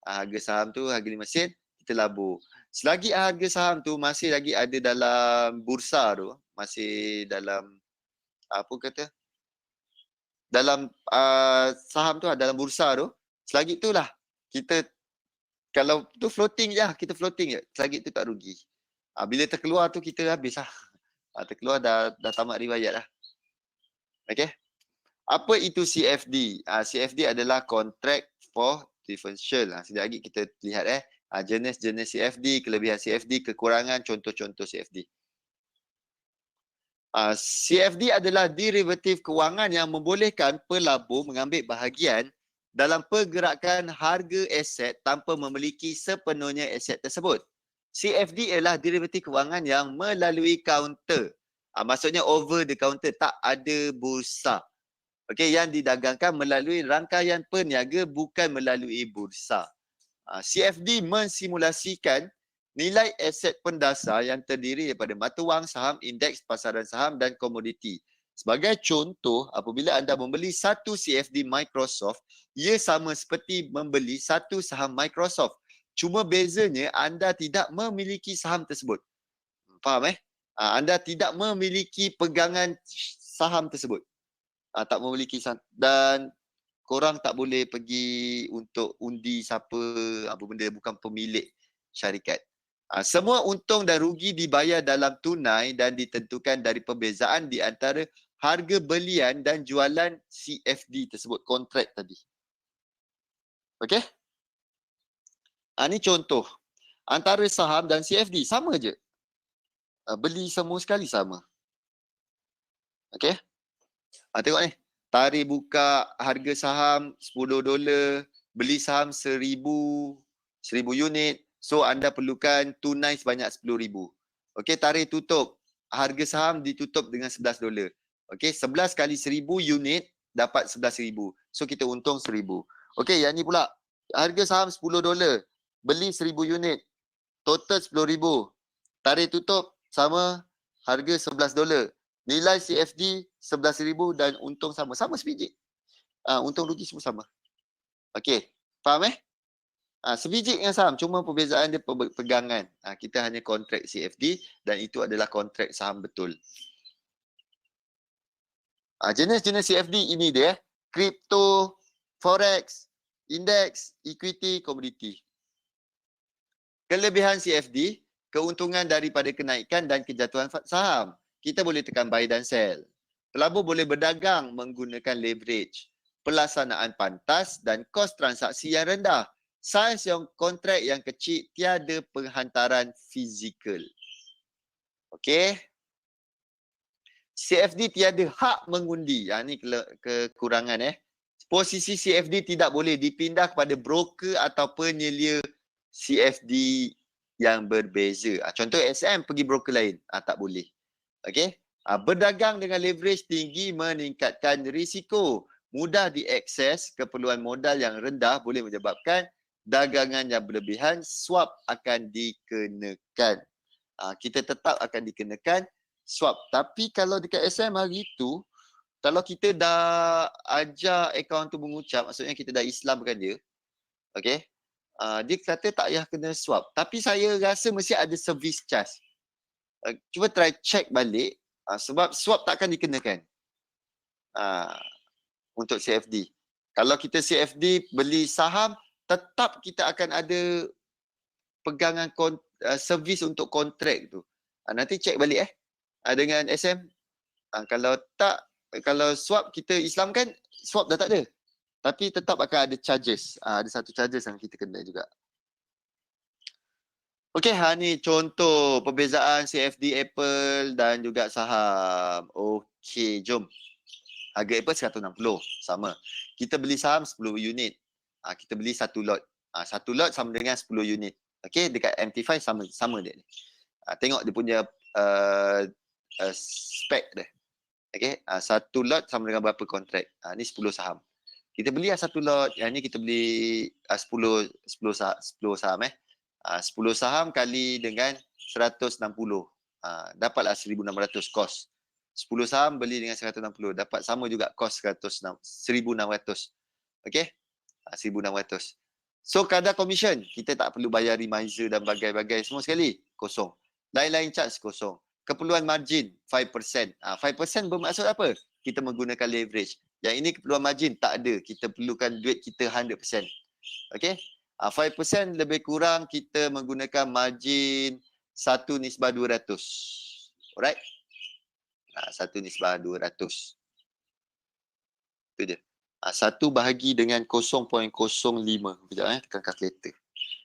Harga saham tu harga 5 sen, kita labur. Selagi harga saham tu masih lagi ada dalam bursa tu, masih dalam apa kata? Dalam saham tu dalam bursa tu, selagi itulah kita kalau tu floating je, kita floating je. Selagi tu tak rugi. Bila terkeluar tu kita habis lah. Terkeluar dah tamat riwayat lah. Okay. Apa itu CFD? CFD adalah Contract for differential. Sekejap lagi kita lihat jenis-jenis CFD, kelebihan CFD, kekurangan, contoh-contoh CFD. CFD adalah derivatif kewangan yang membolehkan pelabur mengambil bahagian dalam pergerakan harga aset tanpa memiliki sepenuhnya aset tersebut. CFD ialah derivatif kewangan yang melalui kaunter. Maksudnya over the counter, tak ada bursa. Okey, yang didagangkan melalui rangkaian peniaga bukan melalui bursa. CFD mensimulasikan nilai aset pendasar yang terdiri daripada mata wang, saham, indeks pasaran saham dan komoditi. Sebagai contoh, apabila anda membeli satu CFD Microsoft, ia sama seperti membeli satu saham Microsoft. Cuma bezanya anda tidak memiliki saham tersebut. Faham Anda tidak memiliki pegangan saham tersebut. Tak memiliki saham. Dan korang tak boleh pergi untuk undi siapa apa benda, bukan pemilik syarikat. Semua untung dan rugi dibayar dalam tunai dan ditentukan dari perbezaan di antara harga belian dan jualan CFD tersebut, kontrak tadi. Okey? Ini contoh. Antara saham dan CFD sama je. Beli semua sekali sama. Okey? Tengok ni. Tarikh buka harga saham $10, beli saham 1000 unit. So anda perlukan tunai sebanyak 10,000. Okey, tarikh tutup. Harga saham ditutup dengan $11. Okey, 11 kali 1000 unit dapat 11,000. So kita untung 1000. Okey, yang ni pula. Harga saham $10, beli 1000 unit. Total 10,000. Tarikh tutup sama, harga $11. Nilai CFD 11,000 dan untung sama. Sama sebiji. Untung rugi semua sama. Okey, faham sebiji dengan saham, cuma perbezaan dia pegangan. Kita hanya kontrak CFD dan itu adalah kontrak saham betul. Jenis-jenis CFD ini dia. Kripto, forex, indeks, equity, komoditi. Kelebihan CFD, keuntungan daripada kenaikan dan kejatuhan saham. Kita boleh tekan buy dan sell. Pelabur boleh berdagang menggunakan leverage. Pelaksanaan pantas dan kos transaksi yang rendah. Saiz yang kontrak yang kecil, tiada penghantaran fizikal. Okey. CFD tiada hak mengundi. Ini kekurangan Posisi CFD tidak boleh dipindah kepada broker atau penyelia CFD yang berbeza. Contoh SM pergi broker lain. Tak boleh. Okey. Berdagang dengan leverage tinggi meningkatkan risiko. Mudah diakses, keperluan modal yang rendah boleh menyebabkan dagangan yang berlebihan, swap akan dikenakan. Kita tetap akan dikenakan swap. Tapi kalau dekat SM hari itu, kalau kita dah ajar akaun tu mengucap, maksudnya kita dah Islamkan dia, okay, dia kata tak payah kena swap. Tapi saya rasa mesti ada service charge. Cuba try check balik, sebab swap tak akan dikenakan untuk CFD. Kalau kita CFD beli saham, tetap kita akan ada pegangan servis untuk kontrak tu. Nanti cek balik dengan SM. Kalau tak, kalau swap kita Islamkan, swap dah tak ada. Tapi tetap akan ada charges. Ada satu charges yang kita kena juga. Okey, ni contoh perbezaan CFD Apple dan juga saham. Okey, jom. Harga Apple 160, sama. Kita beli saham 10 unit. Kita beli satu lot. Satu lot sama dengan 10 unit. Okey, dekat MT5 sama dia ni. Tengok dia punya spek dia. Okey, satu lot sama dengan berapa kontrak. Ni 10 saham. Kita beli satu lot, yang ni kita beli 10 saham 10 saham kali dengan 160. Dapatlah 1,600 kos. 10 saham beli dengan 160, dapat sama juga kos 1,600. Okey? 1,600. So kadar komisen, kita tak perlu bayar remiser dan bagai-bagai semua sekali, kosong. Lain-lain charge, kosong. Keperluan margin, 5%. 5% bermaksud apa? Kita menggunakan leverage. Yang ini keperluan margin, tak ada. Kita perlukan duit kita 100%. Okey? 5% lebih kurang kita menggunakan margin 1/200. Alright? 1/200. Itu dia. 1 bahagi dengan 0.05. Sekejap tekan kalkulator.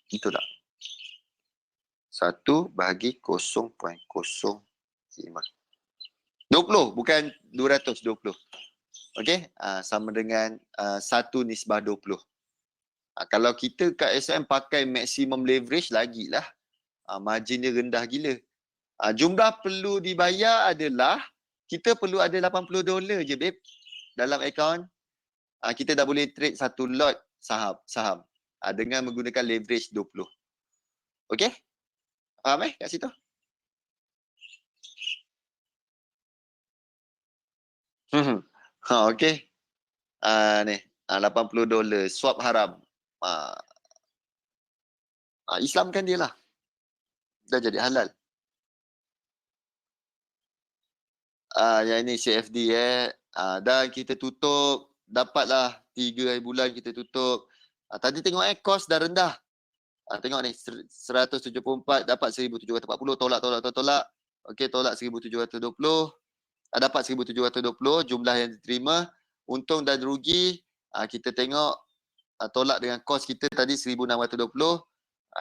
Gitu tak? 1 bahagi 0.05. 20, bukan 220. Okey, sama dengan 1 nisbah 20. Kalau kita kat SM pakai maximum leverage, lagilah. Margin dia rendah gila. Jumlah perlu dibayar adalah, kita perlu ada $80 je, babe. Dalam akaun, kita dah boleh trade satu lot saham dengan menggunakan leverage 20. Okey? Faham kat situ? Okey. Ni, $80. Swap haram. Islamkan dia lah. Dah jadi halal. Yang ini CFD dan kita tutup, dapatlah 3 hari bulan kita tutup. Tadi tengok cost dah rendah. Tengok ni 174 dapat 1740, tolak. Okey, tolak 1720. Dapat 1720 jumlah yang diterima. Untung dan rugi kita tengok, tolak dengan kos kita tadi 1620,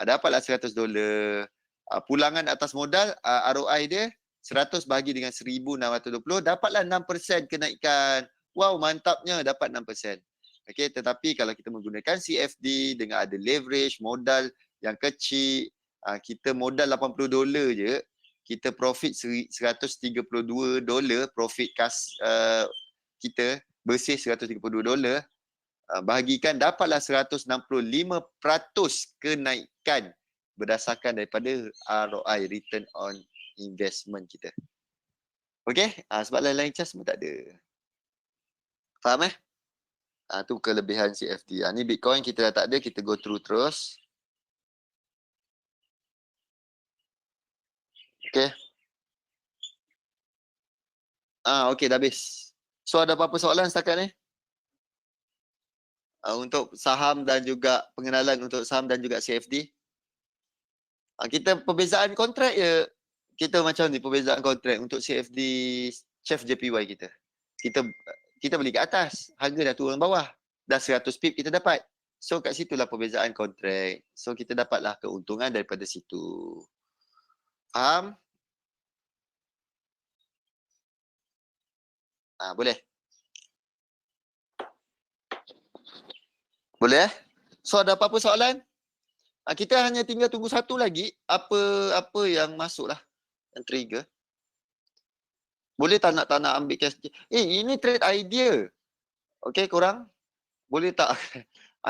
dapatlah $100. Pulangan atas modal, ROI dia 100 bahagi dengan 1620, dapatlah 6% kenaikan. Wow, mantapnya dapat 6%. Okey, tetapi kalau kita menggunakan CFD dengan ada leverage, modal yang kecil, kita modal $80 je, kita profit $132, profit kita bersih $132, bahagikan dapatlah 165% kenaikan berdasarkan daripada ROI, return on investment kita. Okey, sebab lain-lain cas semua tak ada. Faham tu kelebihan CFD. Ni Bitcoin kita dah tak ada, kita go through terus. Okey. Okey, dah habis. So ada apa-apa soalan setakat ni? Untuk saham dan juga pengenalan untuk saham dan juga CFD. Kita perbezaan kontrak je. Kita macam ni, perbezaan kontrak untuk CFD Chef JPY kita. Kita beli kat atas, harga dah turun bawah. Dah 100 pip kita dapat. So kat situlah perbezaan kontrak. So kita dapatlah keuntungan daripada situ. Faham? Boleh? Boleh So ada apa-apa soalan? Kita hanya tinggal tunggu satu lagi. Apa yang masuk lah. Yang trigger. Boleh tak nak ambil cash? Ini trade idea. Okey korang? Boleh tak?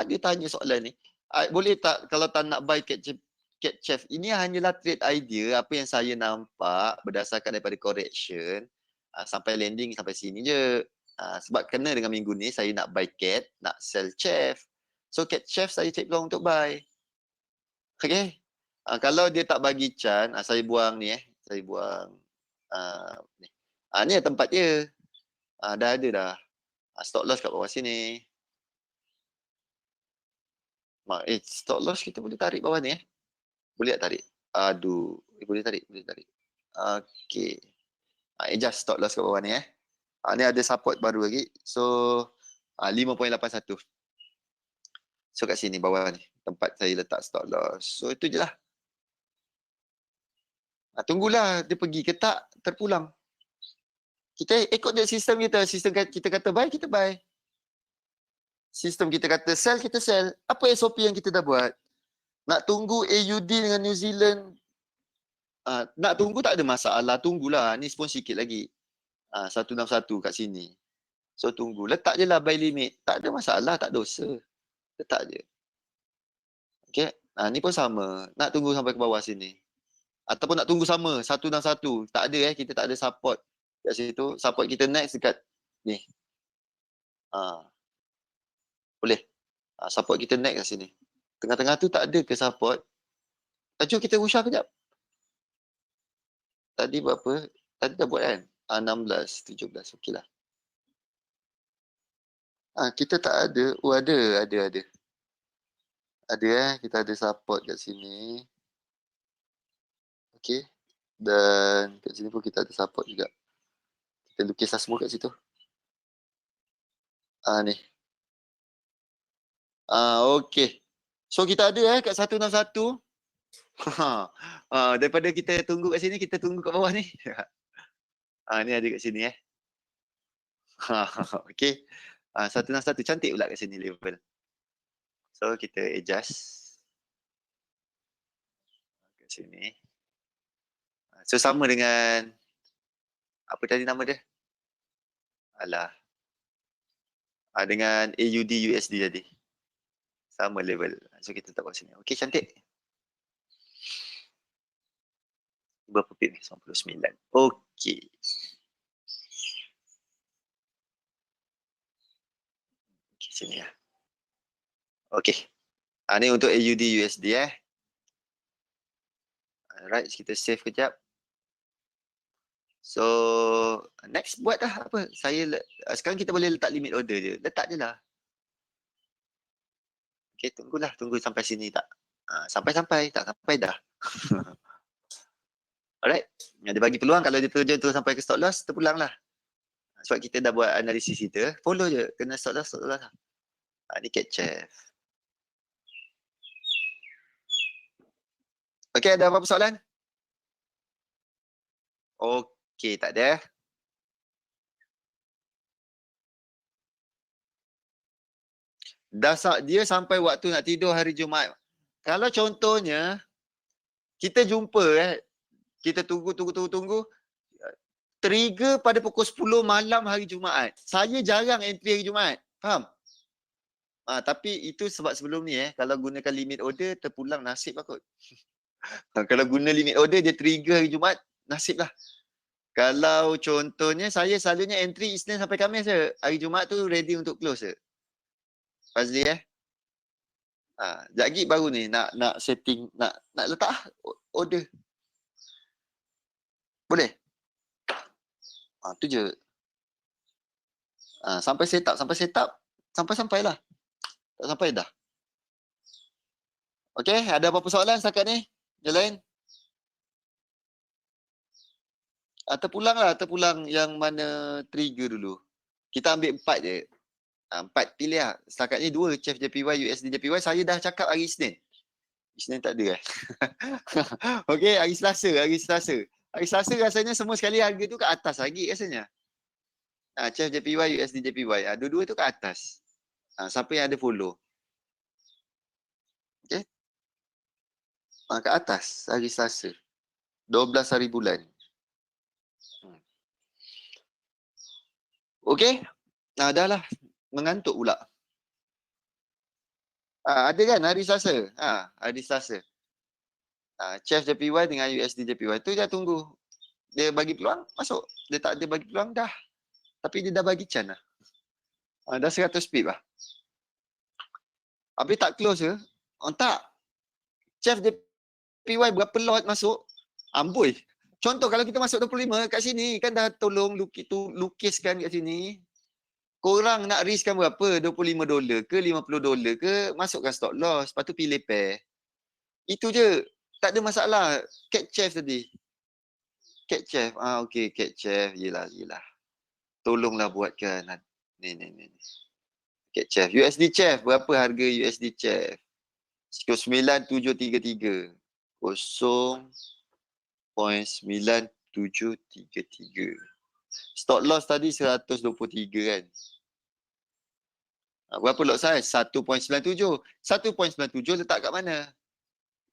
Dia tanya soalan ni. Boleh tak kalau tak nak buy cat chef? Ini hanyalah trade idea. Apa yang saya nampak berdasarkan daripada correction. Sampai landing sampai sini je. Sebab kena dengan minggu ni saya nak buy cat, nak sell chef. So cat chef saya cek peluang untuk buy. Okay. Kalau dia tak bagi can, saya buang ni Saya buang ni. Ni tempat dia. Dah ada dah. Stop loss kat bawah sini. Stop loss kita boleh tarik bawah ni Boleh tak tarik? Aduh. Boleh tarik. Okay. Adjust stop loss kat bawah ni ni ada support baru lagi. So 5.81. So kat sini bawah ni tempat saya letak stop loss. So itu je lah. Tunggulah dia pergi ke tak, terpulang. Kita ikut je sistem kita. Sistem kita kata buy, kita buy. Sistem kita kata sell, kita sell. Apa SOP yang kita dah buat? Nak tunggu AUD dengan New Zealand, nak tunggu tak ada masalah. Tunggulah. Ni pun sikit lagi. 161 kat sini. So tunggu. Letak je lah buy limit. Tak ada masalah, tak dosa. Letak je. Okay. Ni pun sama. Nak tunggu sampai ke bawah sini. Ataupun nak tunggu sama. 161. Tak ada kita tak ada support kat situ. Support kita next dekat ni. Boleh. Support kita next kat sini. Tengah-tengah tu tak ada ke support. Jom kita usah kejap. Tadi berapa? Tadi dah buat kan? 16, 17. Okey lah. Kita tak ada. Ada. Ada kita ada support kat sini. Okey. Dan kat sini pun kita ada support juga. Kita lukislah semua kat situ. Ni. Okey. So kita ada kat 161. Daripada kita tunggu kat sini, kita tunggu kat bawah ni. Ni ada kat sini Okey. 161 cantik pula kat sini level. So kita adjust kat sini. So sama dengan apa tadi nama dia? Alah. Dengan AUD USD tadi. Sama level. So kita letak kat sini. Okey, cantik. Berapa pip ni? 99. Okey. Okey, sini ya. Okey. Ni untuk AUD USD Alright, kita save kejap. So, next buat dah apa? Sekarang kita boleh letak limit order je. Letak je lah. Okay, tunggulah. Tunggu sampai sini tak? Sampai-sampai. Tak sampai dah. Alright. Dia bagi peluang kalau dia terjun terus sampai ke stop loss, terpulang lah. Sebab kita dah buat analisis kita. Follow je. Kena stop loss lah. Ni catch. Okay, ada apa-apa soalan? Okay, tak ada. Dia sampai waktu nak tidur hari Jumaat. Kalau contohnya, kita jumpa kita tunggu. Trigger pada pukul 10 malam hari Jumaat. Saya jarang entry hari Jumaat. Faham? Tapi itu sebab sebelum ni kalau gunakan limit order, terpulang nasib lah kot. Kalau guna limit order, dia trigger hari Jumaat, nasib lah. Kalau contohnya, saya selalunya entry Isnin sampai Khamis je. Hari Jumaat tu ready untuk close je. Fazli sekejap lagi baru ni nak setting, nak letak order. Boleh? Tu je. Sampai setup. Sampai-sampai lah. Tak sampai dah. Okay, ada apa-apa soalan setakat ni? Yang lain? Terpulang yang mana trigger dulu. Kita ambil 4 je. 4 pilih lah. Setakat ni 2 CHF JPY, USD JPY. Saya dah cakap hari Isnin. Isnin tak ada Okay, hari Selasa. Hari Selasa rasanya semua sekali harga tu kat atas lagi rasanya. CHF JPY, USD JPY. Dua-dua tu kat atas. Siapa yang ada follow. Okay. Kat atas hari Selasa. 12 hari bulan. Okay. Dah lah. Mengantuk pula. Ada kan hari Selasa? Hari Selasa. CHF JPY dengan USD JPY. Tu dah tunggu. Dia bagi peluang, masuk. Dia tak ada bagi peluang, dah. Tapi dia dah bagi can lah. Dah 100 pip lah. Habis tak close ke? Tak. CHF JPY berapa lot masuk? Amboi. Contoh kalau kita masuk 25 kat sini, kan dah tolong lukiskan kat sini. Korang nak riskkan berapa? $25 ke $50 ke? Masukkan stop loss. Lepas tu pilih pair. Itu je. Tak ada masalah. Catch chef tadi. Catch chef. Okay. Catch chef. Yelah. Tolonglah buatkan. Ni. Catch chef. USD chef. Berapa harga USD chef? 0.9733. 0.9733. Stop loss tadi 123 kan? Berapa lot size? 1.97. 1.97 letak kat mana?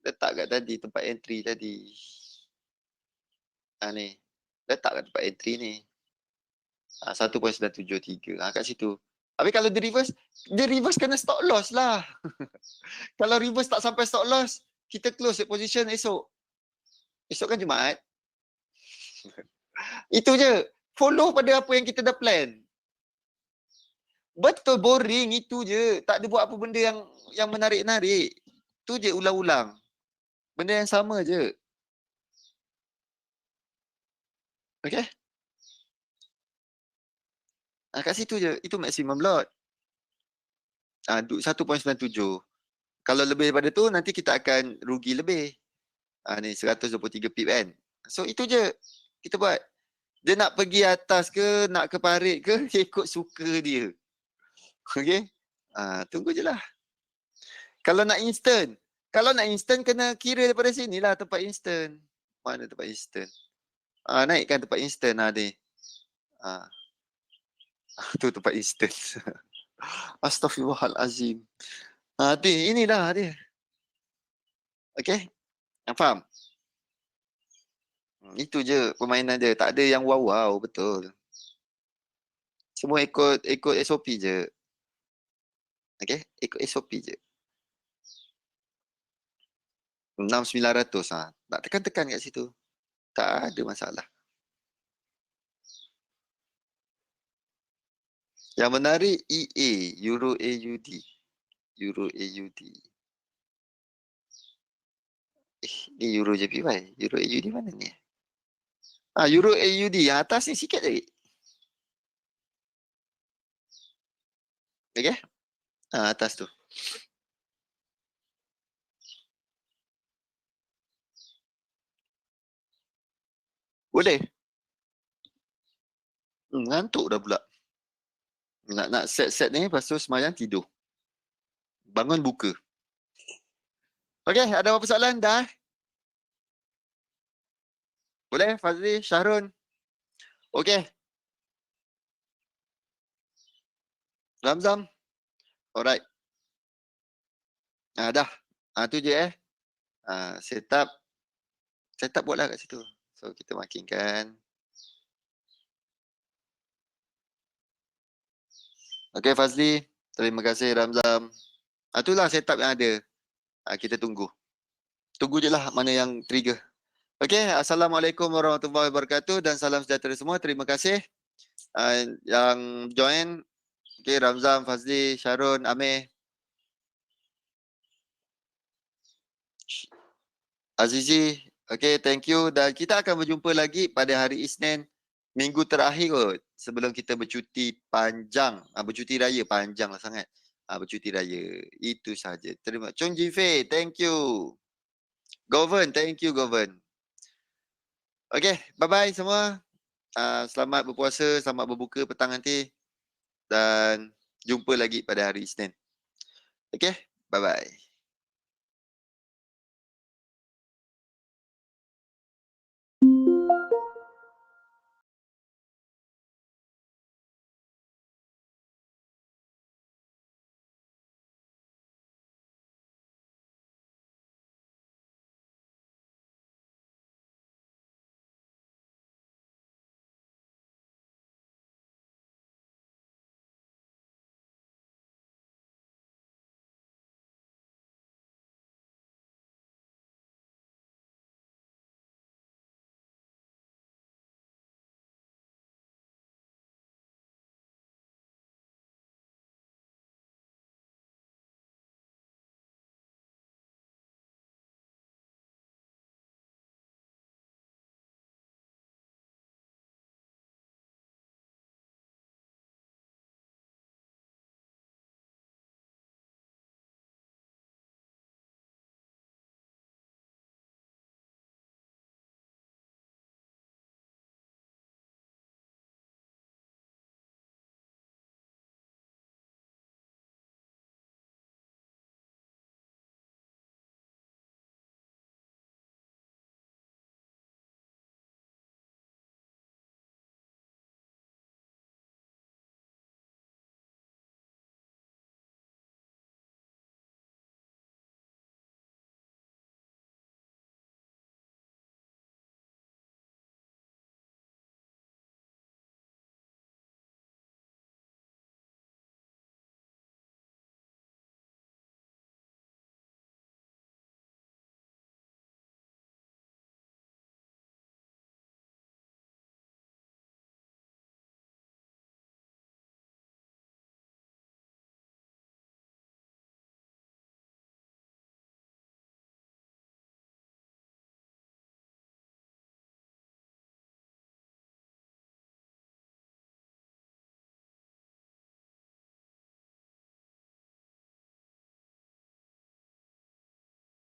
Letak kat tadi, tempat entry tadi. Ni. Letak kat tempat entry ni. 1.973. Kat situ. Habis kalau dia reverse kena stop loss lah. Kalau reverse tak sampai stop loss, kita close position esok. Esok kan Jumaat. Itu je. Follow pada apa yang kita dah plan. Betul, boring itu je. Tak ada buat apa benda yang menarik-narik. Tu je ulang-ulang. Benda yang sama je. Okay? Kat situ je. Itu maximum lot. 1.97. Kalau lebih daripada tu, nanti kita akan rugi lebih. Ni 123 pip kan. So itu je. Kita buat. Dia nak pergi atas ke, nak ke parit ke, ikut suka dia. Okay? Tunggu je lah. Kalau nak instant. Kalau nak instant kena kira daripada sini lah tempat instant. Mana tempat instant? Naikkan tempat instant ni. Tu tempat instant. Astaghfirullahalazim. Inilah dia. Okay? Faham? Itu je permainan dia. Tak ada yang wow-wow, betul. Semua ikut SOP je. Okay? Ikut SOP je. 6,900. Nak tekan-tekan kat situ. Tak ada masalah. Yang menarik EA, Euro AUD. Euro AUD. Ni Euro JPY. Euro AUD mana ni? Euro AUD. Yang atas ni sikit lagi. Okay? Atas tu. Boleh? Ngantuk dah pula. Nak set ni, lepas tu semayang tidur. Bangun buka. Okay, ada apa soalan? Dah? Boleh, Fazli, Syahrun? Okay. Ramzam? Alright. Dah. Tu je Setup. Setup buatlah kat situ. So, kita markingkan. Okay, Fazli. Terima kasih, Ramzam. Itulah setup yang ada. Kita tunggu. Tunggu je lah mana yang trigger. Okay, Assalamualaikum warahmatullahi wabarakatuh dan salam sejahtera semua. Terima kasih yang join. Okay, Ramzam, Fazli, Syahrun, Amir, Azizi. Okay, thank you. Dan kita akan berjumpa lagi pada hari Isnin, minggu terakhir kot. Sebelum kita bercuti panjang. Bercuti raya, panjang lah sangat. Bercuti raya. Itu sahaja. Terima kasih. Chong Ji Fei, thank you. Govan, thank you Govan. Okay, bye-bye semua. Selamat berpuasa, selamat berbuka petang nanti. Dan jumpa lagi pada hari Isnin. Okay, bye-bye.